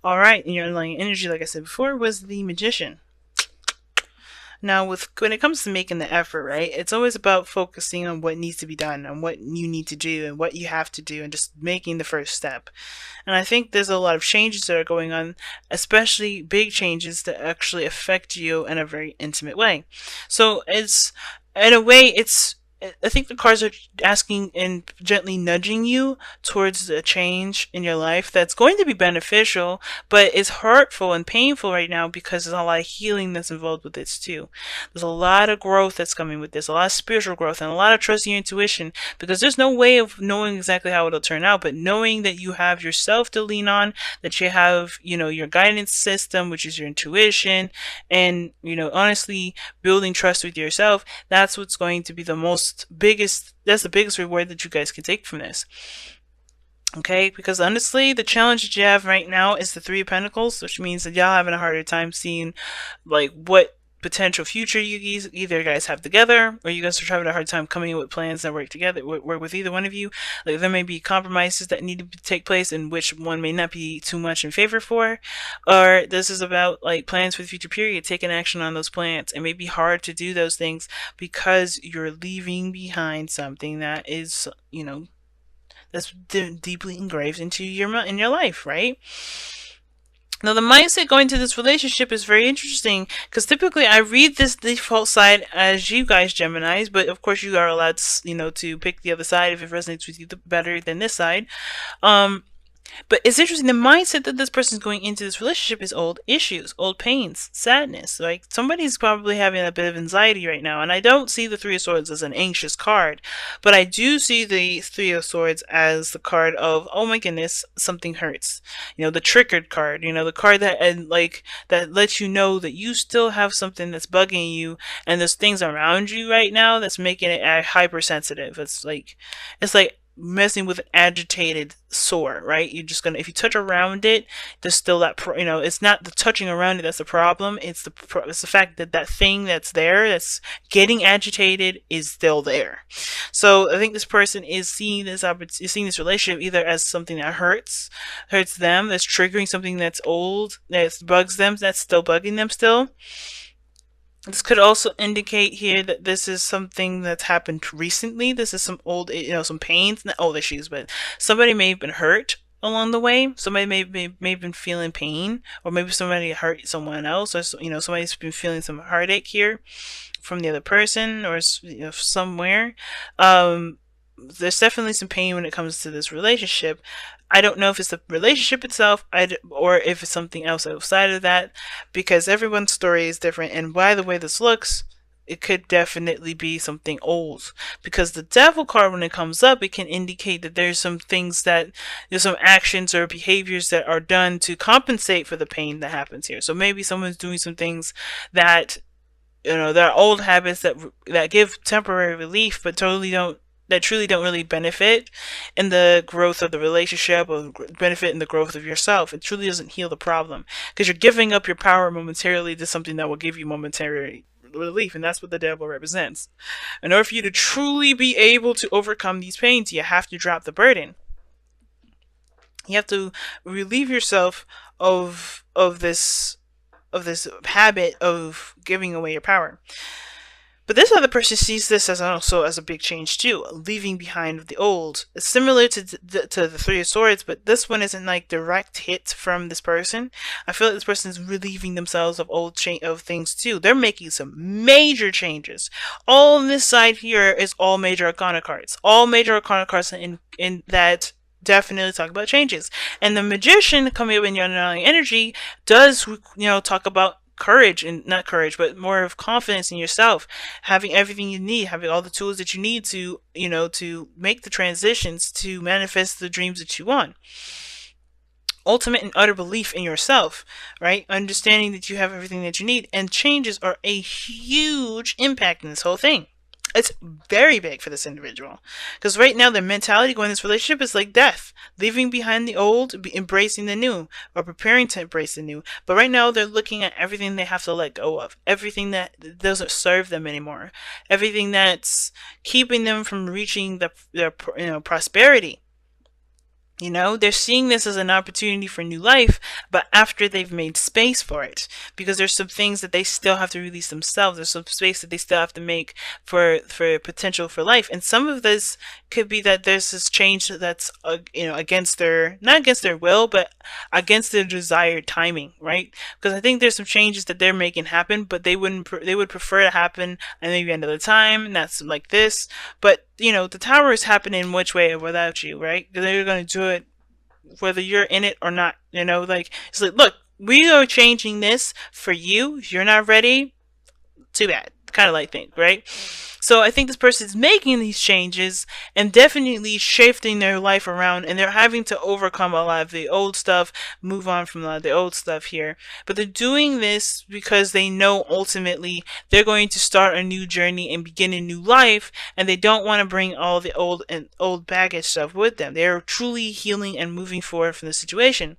All right, and your underlying energy, like I said before, was the Magician. Now, when it comes to making the effort, right, it's always about focusing on what needs to be done, on what you need to do, and what you have to do, and just making the first step. And I think there's a lot of changes that are going on, especially big changes that actually affect you in a very intimate way. So it's, in a way, it's, I think the cards are asking and gently nudging you towards a change in your life that's going to be beneficial, but it's hurtful and painful right now because there's a lot of healing that's involved with this too. There's a lot of growth that's coming with this, a lot of spiritual growth, and a lot of trusting your intuition, because there's no way of knowing exactly how it'll turn out, but knowing that you have yourself to lean on, that you have, your guidance system, which is your intuition, and, honestly, building trust with yourself, that's what's going to be that's the biggest reward that you guys can take from this. Okay, because honestly, the challenge that you have right now is the Three of Pentacles, which means that y'all having a harder time seeing like what potential future you either guys have together, or you guys are having a hard time coming up with plans that work together, work with either one of you. Like there may be compromises that need to take place, in which one may not be too much in favor for, or this is about like plans for the future period, taking action on those plans. It may be hard to do those things because you're leaving behind something that is, that's deeply engraved into your life, right? Now, the mindset going to this relationship is very interesting because typically I read this default side as you guys Geminis, but of course you are allowed to, to pick the other side if it resonates with you better than this side. But it's interesting, the mindset that this person is going into this relationship is old issues, old pains, sadness. Like somebody's probably having a bit of anxiety right now. And I don't see the Three of Swords as an anxious card, but I do see the Three of Swords as the card of, oh my goodness, something hurts. The triggered card, the card that, and like, that lets you know that you still have something that's bugging you, and there's things around you right now that's making it hypersensitive. It's like messing with an agitated sore, right? You're just gonna, if you touch around it, there's still that it's not the touching around it that's the problem. It's the fact that that thing that's there, that's getting agitated, is still there. So I think this person is seeing this relationship either as something that hurts them, that's triggering something that's old, that bugs them, that's still bugging them still. This could also indicate here that this is something that's happened recently. This is some old, some pains, not old issues, but somebody may have been hurt along the way. Somebody may have been feeling pain, or maybe somebody hurt someone else, or somebody's been feeling some heartache here from the other person, or somewhere. There's definitely some pain when it comes to this relationship. I don't know if it's the relationship itself, or if it's something else outside of that, because everyone's story is different. And by the way this looks, it could definitely be something old, because the Devil card, when it comes up, it can indicate that there's some actions or behaviors that are done to compensate for the pain that happens here. So maybe someone's doing some things that, there are old habits that give temporary relief, but truly don't really benefit in the growth of the relationship, or benefit in the growth of yourself. It truly doesn't heal the problem, because you're giving up your power momentarily to something that will give you momentary relief, and that's what the Devil represents. In order for you to truly be able to overcome these pains, you have to drop the burden. You have to relieve yourself of this habit of giving away your power. But this other person sees this as also as a big change too, leaving behind the old. It's similar to the Three of Swords, but this one isn't like direct hit from this person. I feel like this person is relieving themselves of of things too. They're making some major changes. All on this side here is all major arcana cards. All major arcana cards in that definitely talk about changes. And the Magician coming up in your underlying energy does, talk about courage, and not courage, but more of confidence in yourself, having everything you need, having all the tools that you need to, to make the transitions, to manifest the dreams that you want. Ultimate and utter belief in yourself, right? Understanding that you have everything that you need, and changes are a huge impact in this whole thing. It's very big for this individual, because right now their mentality going in this relationship is like death, leaving behind the old, embracing the new, or preparing to embrace the new. But right now they're looking at everything they have to let go of, everything that doesn't serve them anymore, everything that's keeping them from reaching their prosperity. They're seeing this as an opportunity for new life, but after they've made space for it, because there's some things that they still have to release themselves. There's some space that they still have to make for potential for life. And some of this could be that there's this change that's against their, not against their will, but against their desired timing, right? Because I think there's some changes that they're making happen, but they would prefer to happen at maybe another time, and that's like this. But the tower is happening in which way without you, right? They're going to do it whether you're in it or not. Like, it's like, look, we are changing this for you. If you're not ready, too bad, kind of like thing, right? So I think this person is making these changes and definitely shifting their life around, and they're having to overcome a lot of the old stuff, move on from a lot of the old stuff here. But they're doing this because they know ultimately they're going to start a new journey and begin a new life, and they don't want to bring all the old baggage stuff with them. They're truly healing and moving forward from the situation.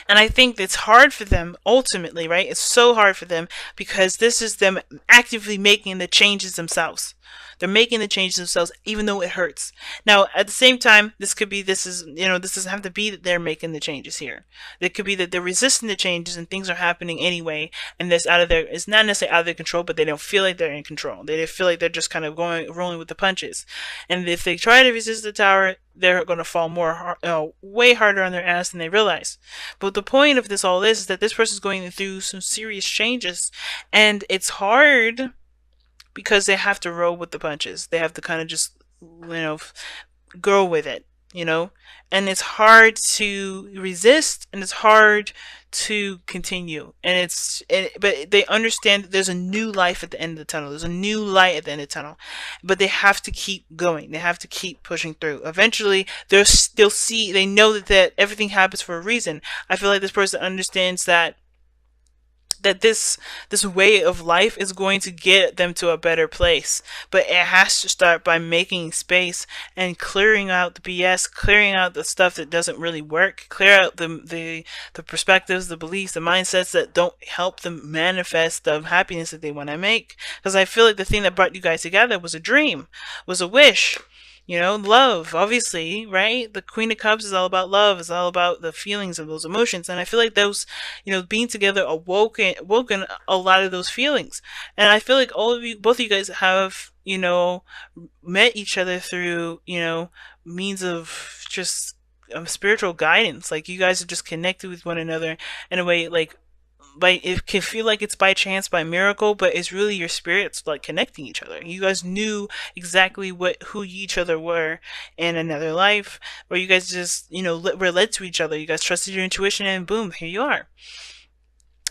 And I think it's hard for them ultimately, right? It's so hard for them because this is them actively making the changes themselves. They're making the changes themselves, even though it hurts. Now, at the same time, this doesn't have to be that they're making the changes here. It could be that they're resisting the changes and things are happening anyway, and it's not necessarily out of their control, but they don't feel like they're in control. They feel like they're just kind of rolling with the punches. And if they try to resist the tower, they're going to fall way harder on their ass than they realize. But the point of this all is that this person's going through some serious changes, and it's hard because they have to roll with the punches. They have to kind of just, go with it, and it's hard to resist, and it's hard to continue. But they understand that there's a new life at the end of the tunnel. There's a new light at the end of the tunnel, but they have to keep going. They have to keep pushing through. Eventually, they'll see. They know that everything happens for a reason. I feel like this person understands that this way of life is going to get them to a better place, but it has to start by making space and clearing out the BS, clearing out the stuff that doesn't really work, clear out the perspectives, the beliefs, the mindsets that don't help them manifest the happiness that they want to make. Because I feel like the thing that brought you guys together was a dream, was a wish. Love, obviously, right? The Queen of Cups is all about love. It's all about the feelings of those emotions. And I feel like those, being together awoken a lot of those feelings. And I feel like both of you guys have, met each other through, means of just spiritual guidance. Like, you guys are just connected with one another in a way, like, it can feel like it's by chance, by miracle, but it's really your spirits like connecting each other. You guys knew exactly who each other were in another life, or you guys just were led to each other. You guys trusted your intuition, and boom, here you are.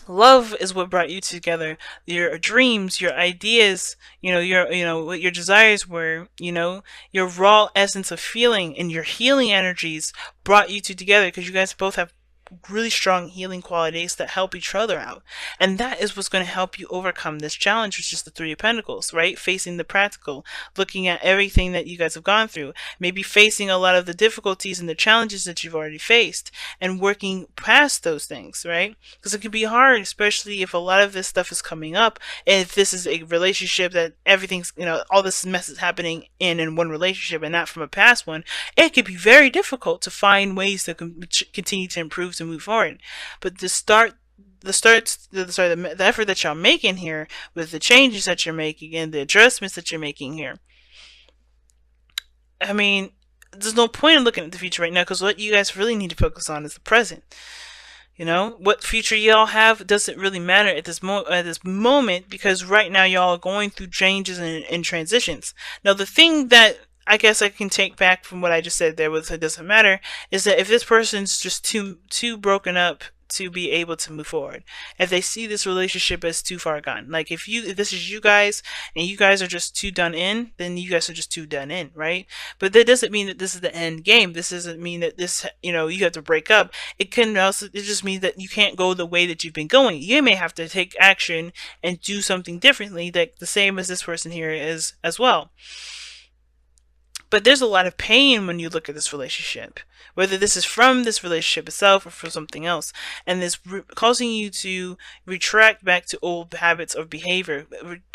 Love is what brought you together. Your dreams, your ideas, what your desires were, your raw essence of feeling and your healing energies brought you two together because you guys both have really strong healing qualities that help each other out. And that is what's going to help you overcome this challenge, which is the Three of Pentacles, right? Facing the practical, looking at everything that you guys have gone through, maybe facing a lot of the difficulties and the challenges that you've already faced and working past those things, right? Because it can be hard, especially if a lot of this stuff is coming up, and if this is a relationship that everything's, all this mess is happening in one relationship and not from a past one. It could be very difficult to find ways to continue to improve, to move forward. But the effort that y'all making here, with the changes that you're making and the adjustments that you're making here, I mean, there's no point in looking at the future right now, because what you guys really need to focus on is the present. What future y'all have doesn't really matter at this moment, because right now y'all are going through changes and transitions. Now, the thing that I guess I can take back from what I just said there with "it doesn't matter" is that if this person's just too broken up to be able to move forward, if they see this relationship as too far gone, like if this is you guys and you guys are just too done in, then you guys are just too done in, right? But that doesn't mean that this is the end game. This doesn't mean that you have to break up. It just means that you can't go the way that you've been going. You may have to take action and do something differently, like the same as this person here is as well. But there's a lot of pain when you look at this relationship, whether this is from this relationship itself or from something else, and this causing you to retract back to old habits of behavior,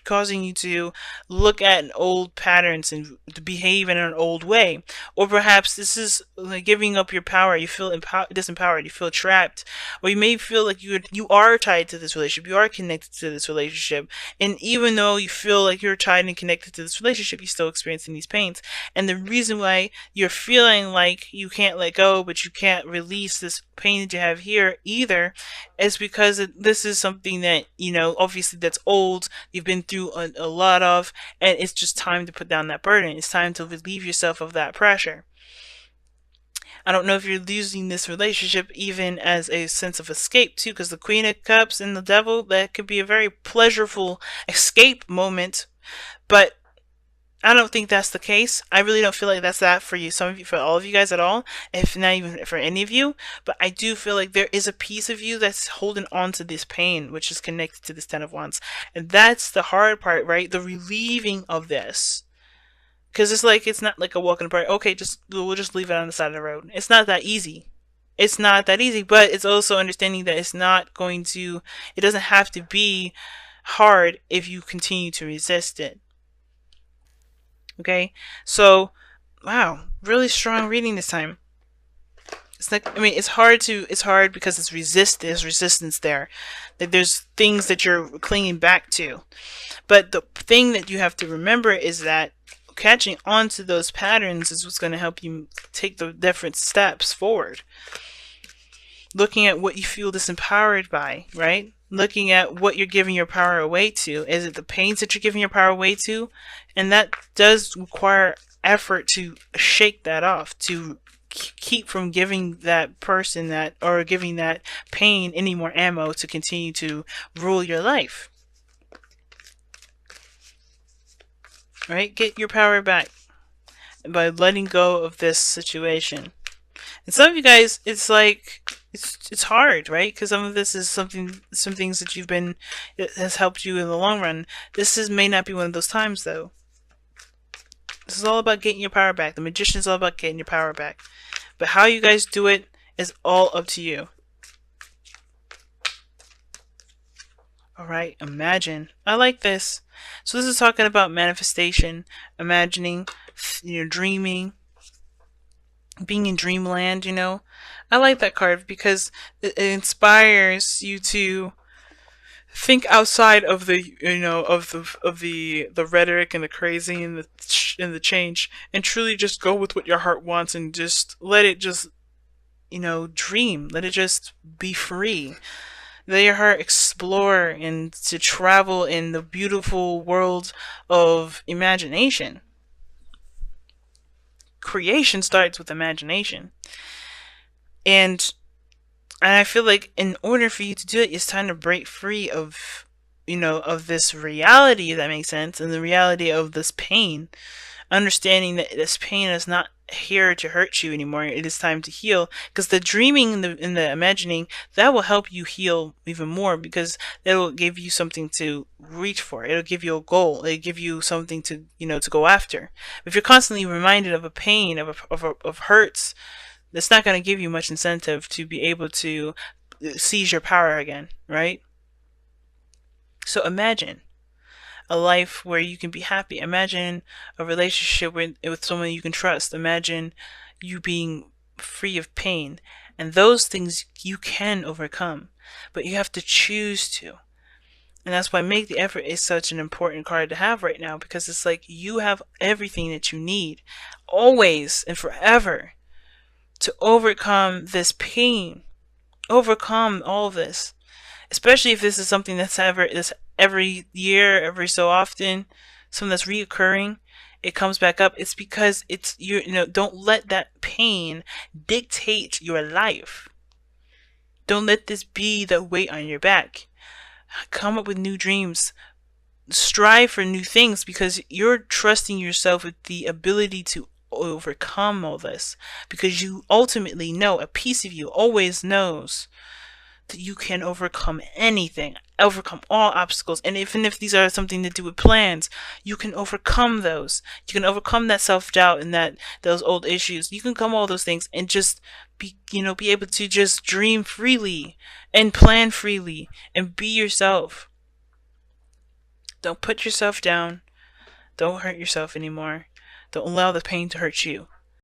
causing you to look at old patterns and to behave in an old way. Or perhaps this is like giving up your power. You feel disempowered. You feel trapped. Or you may feel like you are tied to this relationship. You are connected to this relationship. And even though you feel like you're tied and connected to this relationship, you're still experiencing these pains. And the reason why you're feeling like you can't let go, but you can't release this pain that you have here either, is because this is something that, obviously that's old, you've been through a lot of, and it's just time to put down that burden. It's time to relieve yourself of that pressure. I don't know if you're using this relationship even as a sense of escape too, because the Queen of Cups and the Devil, that could be a very pleasurable escape moment, but I don't think that's the case. I really don't feel like that's that for you. Some of you, for all of you guys at all, if not even for any of you. But I do feel like there is a piece of you that's holding on to this pain, which is connected to this Ten of Wands. And that's the hard part, right? The relieving of this. Because it's not like a walk in the park. Okay, we'll just leave it on the side of the road. It's not that easy. It's not that easy, but it's also understanding that it doesn't have to be hard if you continue to resist it. Okay, so wow, really strong reading this time. It's hard because there's resistance there. That there's things that you're clinging back to. But the thing that you have to remember is that catching on to those patterns is what's going to help you take the different steps forward. Looking at what you feel disempowered by, right? Looking at what you're giving your power away to. Is it the pains that you're giving your power away to? And that does require effort to shake that off, to keep from giving that person giving that pain any more ammo to continue to rule your life. Right? Get your power back by letting go of this situation. And some of you guys, it's hard, right? Because some of this is some things that it has helped you in the long run. This may not be one of those times, though. This is all about getting your power back. The Magician is all about getting your power back. But how you guys do it is all up to you. Alright, imagine. I like this. So this is talking about manifestation, imagining, dreaming, being in dreamland, I like that card because it inspires you to think outside of the the rhetoric and the crazy and the change, and truly just go with what your heart wants and just let it just dream. Let it just be free. Let your heart explore and to travel in the beautiful world of imagination. Creation starts with imagination. And I feel like in order for you to do it, it's time to break free of this reality, if that makes sense, and the reality of this pain. Understanding that this pain is not here to hurt you anymore. It is time to heal, because the dreaming and the imagining, that will help you heal even more, because that will give you something to reach for. It'll give you a goal. It'll give you something to to go after. If you're constantly reminded of a pain, of hurts, that's not going to give you much incentive to be able to seize your power again, right? So imagine a life where you can be happy. Imagine a relationship with someone you can trust. Imagine you being free of pain. And those things you can overcome, but you have to choose to. And that's why Make the Effort is such an important card to have right now, because it's like you have everything that you need, always and forever, to overcome this pain, overcome all of this. Especially if this is something that's every year, every so often, something that's reoccurring, it comes back up. It's because don't let that pain dictate your life. Don't let this be the weight on your back. Come up with new dreams. Strive for new things, because you're trusting yourself with the ability to overcome all this, because you ultimately know, a piece of you always knows that you can overcome anything, overcome all obstacles. And even if these are something to do with plans, you can overcome those. You can overcome that self-doubt and those old issues. You can come all those things and just be able to just dream freely and plan freely and be yourself. Don't put yourself down. Don't hurt yourself anymore. Don't allow the pain to hurt you.